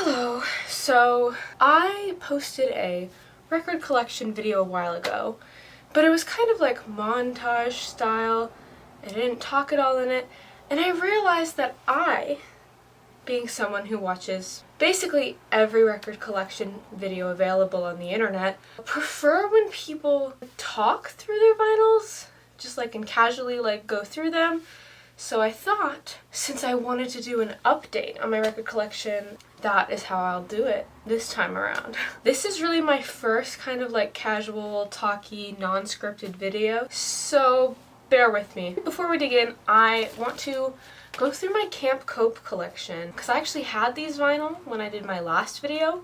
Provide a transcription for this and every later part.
Hello. So I posted a record collection video a while ago, but it was kind of like montage style. I didn't talk at all in it, and I realized that being someone who watches basically every record collection video available on the internet, prefer when people talk through their vinyls, just like and casually like go through them. So I thought, since I wanted to do an update on my record collection, that is how I'll do it this time around. This is really my first kind of like casual, talky, non-scripted video, so bear with me. Before we dig in, I want to go through my Camp Cope collection, because I actually had these vinyl when I did my last video,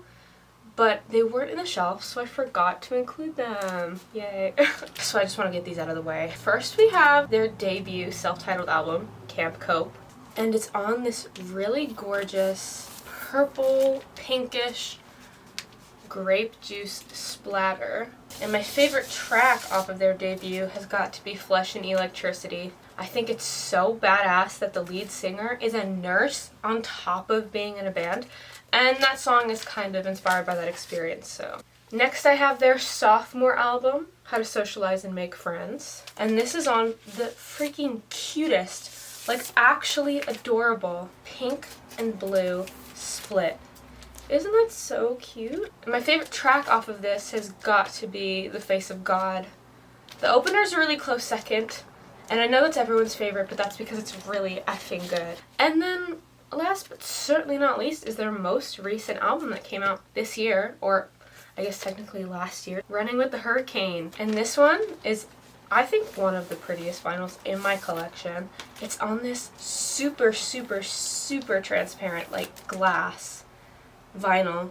but they weren't in the shelf, so I forgot to include them. Yay. So I just want to get these out of the way. First we have their debut self-titled album, Camp Cope, and it's on this really gorgeous purple, pinkish, grape juice splatter. And my favorite track off of their debut has got to be Flesh and Electricity. I think it's so badass that the lead singer is a nurse on top of being in a band, and that song is kind of inspired by that experience. So next I have their sophomore album, How to Socialize and Make Friends, and this is on the freaking cutest, like actually adorable pink and blue split. Isn't that so cute? And my favorite track off of this has got to be The Face of God. The opener's a really close second, and I know that's everyone's favorite, but that's because it's really effing good. And then last but certainly not least is their most recent album that came out this year, or I guess technically last year, Running with the Hurricane. And this one is, I think, one of the prettiest vinyls in my collection. It's on this super, super, super transparent, like, glass vinyl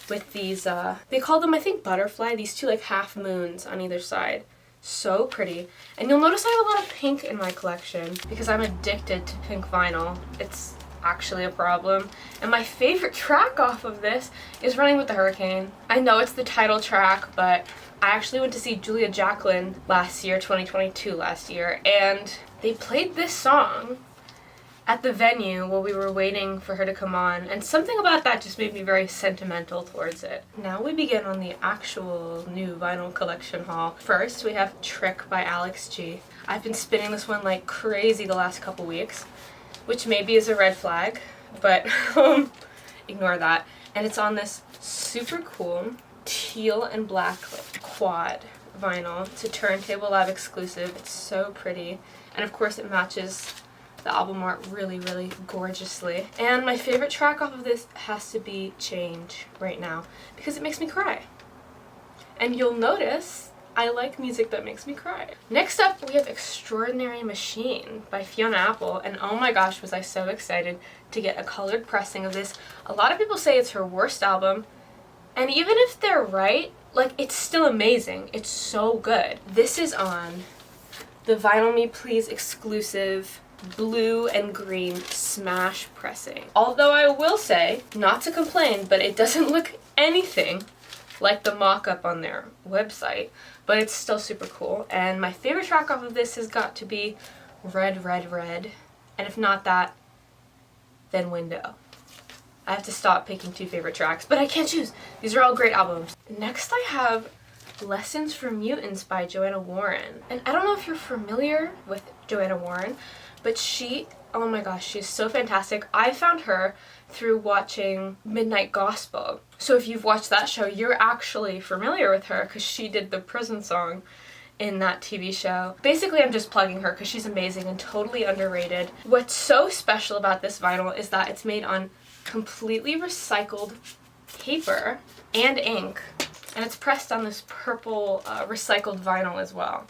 with these, they call them, I think, butterfly, these two, like, half moons on either side. So pretty. And you'll notice I have a lot of pink in my collection because I'm addicted to pink vinyl. It's actually a problem. And my favorite track off of this is Running with the Hurricane. I know it's the title track, but I actually went to see Julia Jacqueline last year, 2022 last year, and they played this song at the venue while we were waiting for her to come on, and something about that just made me very sentimental towards it. Now we begin on the actual new vinyl collection haul. First, we have Trick by Alex G. I've been spinning this one like crazy the last couple weeks, which maybe is a red flag, but ignore that. And it's on this super cool teal and black like quad vinyl. It's a Turntable Lab exclusive. It's so pretty. And of course it matches the album art really, really gorgeously. And my favorite track off of this has to be Change right now, because it makes me cry. And you'll notice I like music that makes me cry. Next up, we have Extraordinary Machine by Fiona Apple, and oh my gosh, was I so excited to get a colored pressing of this. A lot of people say it's her worst album, and even if they're right, like, it's still amazing. It's so good. This is on the Vinyl Me Please exclusive blue and green smash pressing. Although I will say, not to complain, but it doesn't look anything like the mock-up on their website, but it's still super cool. And my favorite track off of this has got to be Red, Red, Red. And if not that, then Window. I have to stop picking two favorite tracks, but I can't choose. These are all great albums. Next I have Lessons for Mutants by Joanna Warren. And I don't know if you're familiar with Joanna Warren, but she, oh my gosh, she's so fantastic. I found her through watching Midnight Gospel. So if you've watched that show, you're actually familiar with her because she did the prison song in that TV show. Basically, I'm just plugging her because she's amazing and totally underrated. What's so special about this vinyl is that it's made on completely recycled paper and ink, and it's pressed on this purple recycled vinyl as well.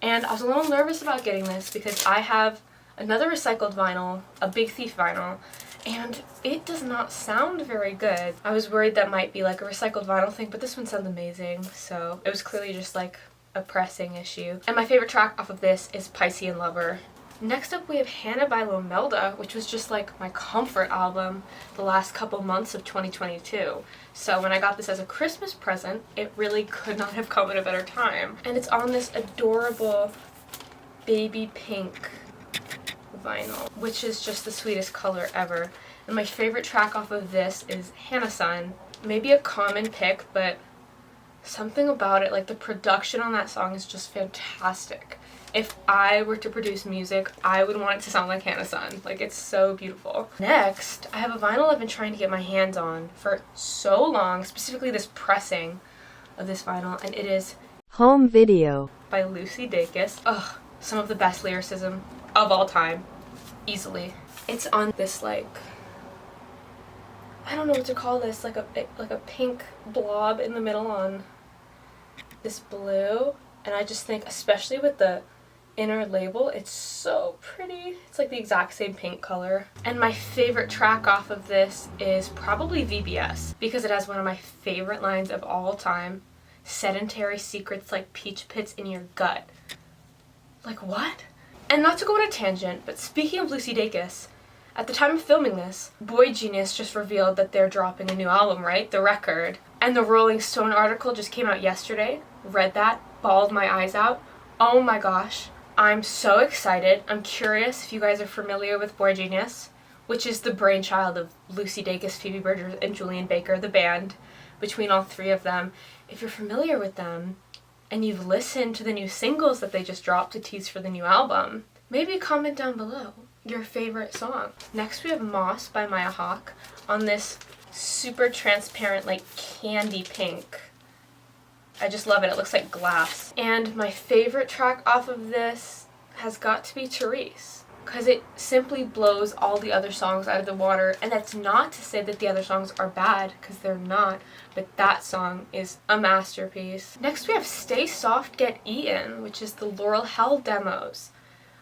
And I was a little nervous about getting this because I have another recycled vinyl, a Big Thief vinyl, and it does not sound very good. I was worried that might be like a recycled vinyl thing, but this one sounds amazing, so it was clearly just like a pressing issue. And my favorite track off of this is Piscean Lover. Next up we have Hannah by Lomelda, which was just like my comfort album the last couple months of 2022. So when I got this as a Christmas present, it really could not have come at a better time. And it's on this adorable baby pink vinyl, which is just the sweetest color ever. And my favorite track off of this is Hana-san. Maybe a common pick, but something about it, like the production on that song is just fantastic. If I were to produce music, I would want it to sound like Hana-san. Like, it's so beautiful. Next, I have a vinyl I've been trying to get my hands on for so long, specifically this pressing of this vinyl, and it is Home Video by Lucy Dacus. Ugh, some of the best lyricism of all time, easily. It's on this, like, I don't know what to call this, like a pink blob in the middle on this blue, and I just think, especially with the inner label, it's so pretty. It's like the exact same pink color. And my favorite track off of this is probably VBS, because it has one of my favorite lines of all time: sedentary secrets like peach pits in your gut. Like, what? And not to go on a tangent, but speaking of Lucy Dacus, at the time of filming this, Boy Genius just revealed that they're dropping a new album, right? The Record. And the Rolling Stone article just came out yesterday. Read that, bawled my eyes out. Oh my gosh, I'm so excited. I'm curious if you guys are familiar with Boy Genius, which is the brainchild of Lucy Dacus, Phoebe Bridgers, and Julian Baker, the band, between all three of them. If you're familiar with them, and you've listened to the new singles that they just dropped to tease for the new album, maybe comment down below your favorite song. Next we have Moss by Maya Hawke on this super transparent, like, candy pink. I just love it. It looks like glass. And my favorite track off of this has got to be Therese, because it simply blows all the other songs out of the water. And that's not to say that the other songs are bad, because they're not, but that song is a masterpiece. Next we have Stay Soft Get Eaten, which is the Laurel Hell demos.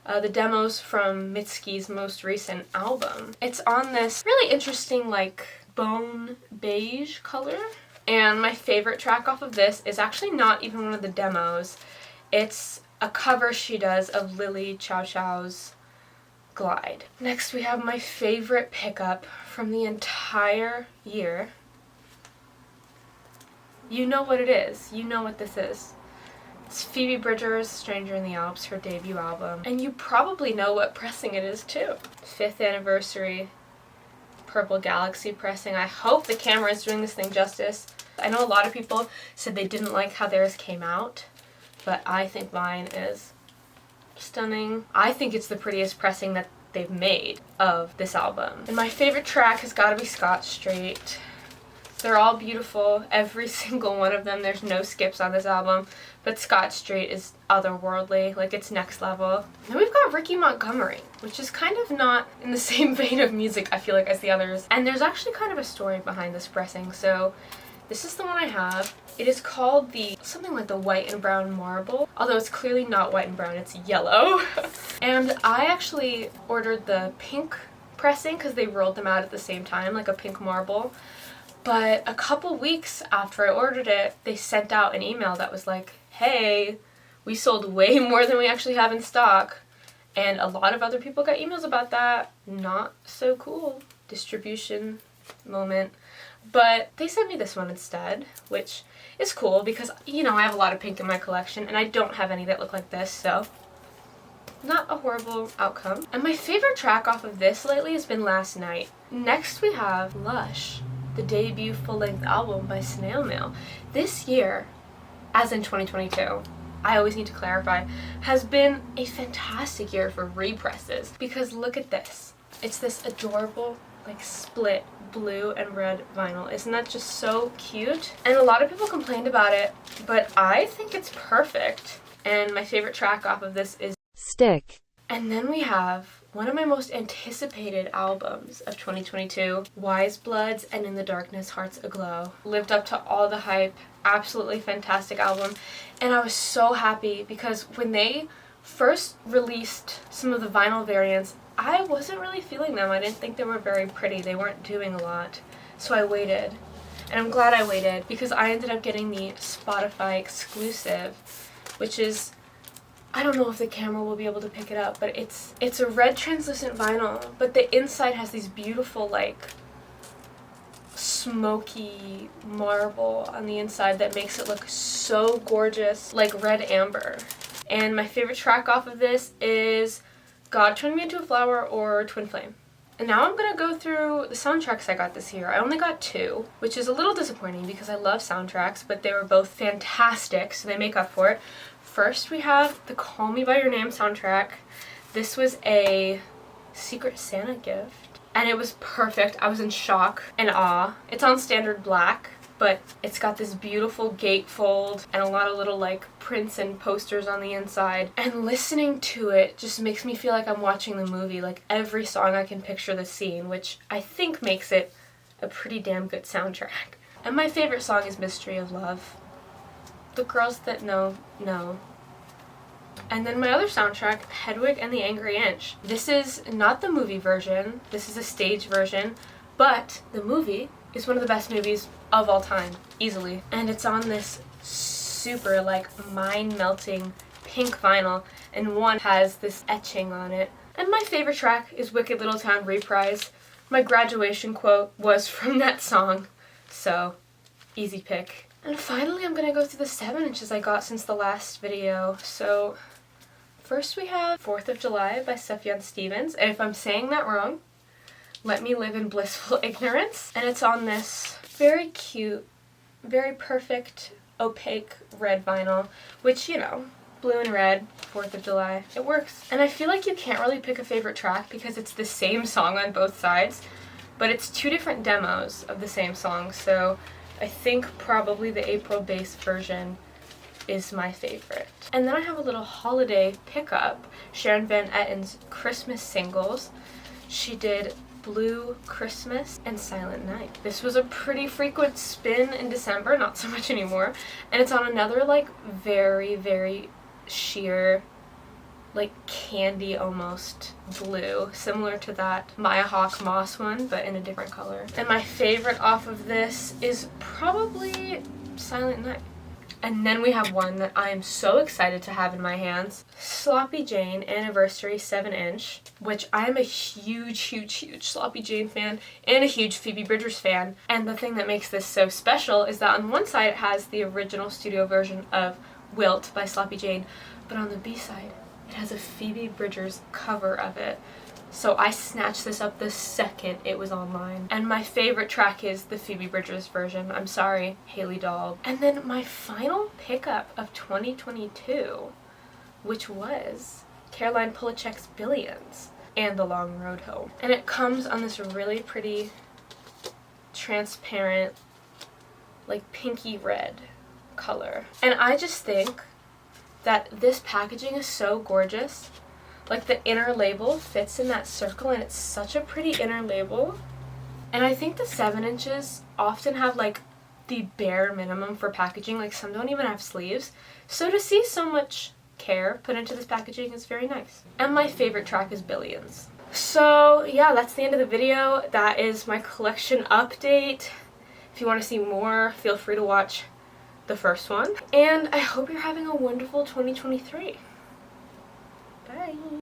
The demos from Mitski's most recent album. It's on this really interesting, like, bone beige color. And my favorite track off of this is actually not even one of the demos. It's a cover she does of Lily Chow Chow's Glide. Next we have my favorite pickup from the entire year. You know what it is. You know what this is. It's Phoebe Bridgers' Stranger in the Alps, her debut album. And you probably know what pressing it is too. 5th anniversary Purple Galaxy pressing. I hope the camera is doing this thing justice. I know a lot of people said they didn't like how theirs came out, but I think mine is stunning. I think it's the prettiest pressing that they've made of this album. And my favorite track has got to be Scott Straight. They're all beautiful, every single one of them. There's no skips on this album, but Scott Straight is otherworldly, like, it's next level. Then we've got Ricky Montgomery, which is kind of not in the same vein of music, I feel like, as the others. And there's actually kind of a story behind this pressing, so this is the one I have. It is called something like the White and Brown Marble, although it's clearly not white and brown, it's yellow. And I actually ordered the pink pressing because they rolled them out at the same time, like a pink marble. But a couple weeks after I ordered it, they sent out an email that was like, hey, we sold way more than we actually have in stock. And a lot of other people got emails about that. Not so cool. Distribution moment. But they sent me this one instead, which is cool because, you know, I have a lot of pink in my collection and I don't have any that look like this, so not a horrible outcome. And my favorite track off of this lately has been Last Night. Next we have Lush, the debut full-length album by Snail Mail. This year, as in 2022, I always need to clarify, has been a fantastic year for represses, because look at this. It's this adorable, like, split blue and red vinyl. Isn't that just so cute? And a lot of people complained about it, but I think it's perfect. And my favorite track off of this is Stick. And then we have one of my most anticipated albums of 2022, Wise Bloods and In the Darkness Hearts Aglow. Lived up to all the hype, absolutely fantastic album. And I was so happy because when they first released some of the vinyl variants, I wasn't really feeling them. I didn't think they were very pretty. They weren't doing a lot. So I waited. And I'm glad I waited because I ended up getting the Spotify exclusive, which is, I don't know if the camera will be able to pick it up, but it's a red translucent vinyl, but the inside has these beautiful, like, smoky marble on the inside that makes it look so gorgeous, like red amber. And my favorite track off of this is God Turned Me Into a Flower or Twin Flame. And now I'm gonna go through the soundtracks I got this year. I only got 2, which is a little disappointing because I love soundtracks, but they were both fantastic, so they make up for it. First, we have the Call Me By Your Name soundtrack. This was a Secret Santa gift, and it was perfect. I was in shock and awe. It's on standard black, but it's got this beautiful gatefold and a lot of little like prints and posters on the inside. And listening to it just makes me feel like I'm watching the movie. Like every song I can picture the scene, which I think makes it a pretty damn good soundtrack. And my favorite song is Mystery of Love. The Girls That Know, Know. And then my other soundtrack, Hedwig and the Angry Inch. This is not the movie version, this is a stage version, but the movie is one of the best movies of all time, easily. And it's on this super like mind-melting pink vinyl, and one has this etching on it. And my favorite track is Wicked Little Town Reprise. My graduation quote was from that song, so easy pick. And finally I'm gonna go through the 7-inches I got since the last video. So first we have 4th of July by Sufjan Stevens, and if I'm saying that wrong, let me live in blissful ignorance. And it's on this very cute, very perfect, opaque red vinyl, which, you know, blue and red, 4th of July, it works. And I feel like you can't really pick a favorite track because it's the same song on both sides, but it's 2 different demos of the same song, so I think probably the April bass version is my favorite. And then I have a little holiday pickup, Sharon Van Etten's Christmas singles. She did Blue Christmas and Silent Night. This was a pretty frequent spin in December, not so much anymore, and it's on another like very, very sheer, like candy almost blue, similar to that Maya Hawke Moss one, but in a different color. And my favorite off of this is probably Silent Night. And then we have one that I am so excited to have in my hands, Sloppy Jane Anniversary 7-inch, which I am a huge, huge, huge Sloppy Jane fan and a huge Phoebe Bridgers fan. And the thing that makes this so special is that on one side it has the original studio version of Wilt by Sloppy Jane, but on the B-side it has a Phoebe Bridgers cover of it. So I snatched this up the second it was online. And my favorite track is the Phoebe Bridgers version. I'm sorry, Haley Dahl. And then my final pickup of 2022, which was Caroline Polachek's Billions and The Long Road Home. And it comes on this really pretty, transparent, like pinky red color. And I just think that this packaging is so gorgeous. Like the inner label fits in that circle, and it's such a pretty inner label. And I think the 7-inches often have like the bare minimum for packaging, like some don't even have sleeves. So to see so much care put into this packaging is very nice. And my favorite track is Billions. So yeah, that's the end of the video. That is my collection update. If you want to see more, feel free to watch the first one. And I hope you're having a wonderful 2023. Bye.